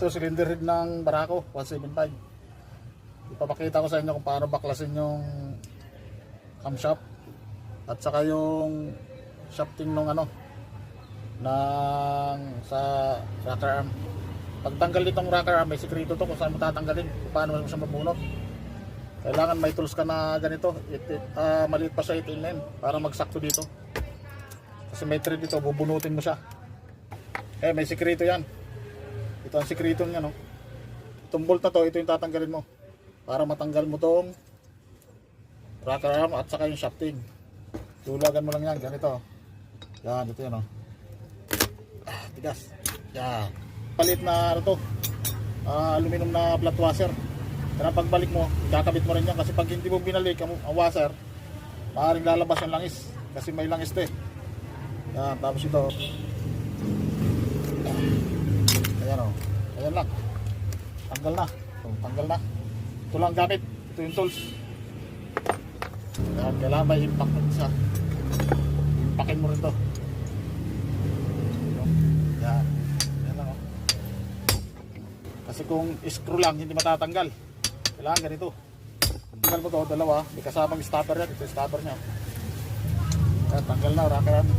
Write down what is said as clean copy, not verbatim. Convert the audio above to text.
Ito cylinder head ng Barako 175. Ipapakita ko sa inyo kung paano baklasin yung camshaft at saka yung shafting ng ano ng sa rocker arm. Pagtanggal nitong rocker arm, may sikreto to kung saan mo tatanggalin, kung paano mo siya mabunot. Kailangan may tools ka na ganito, maliit pa siya 18mm para magsakto dito. Kasi may thread dito, bubunutin mo siya. May sikreto yan. Ito ang sikreto niya, no? Itong bolt na to, ito yung tatanggalin mo para matanggal mo tong rocker arm at saka yung shafting. Tulagan mo lang yan, ganito. Yan, ito yan, no? Tigas. Yan. Palit na ano to, aluminum na flat washer. Kaya pagbalik mo, kakabit mo rin yan kasi pag hindi mo binalik ang washer, maaaring lalabas yung langis kasi may langis to eh. Yan, tapos ito. Ayan o. Ayan lang. Tanggal na. Tanggal na. Ito lang gamit. Ito yung tools. Ayan, kailangan may impact mo isa. Impakin mo rin to. Yan. Ayan lang o. Kasi kung screw lang, hindi matatanggal. Kailangan ganito. Tanggal mo to, dalawa. May kasamang stopper yan. Ito yung stopper nya. Ayan, tanggal na. Rocker arm.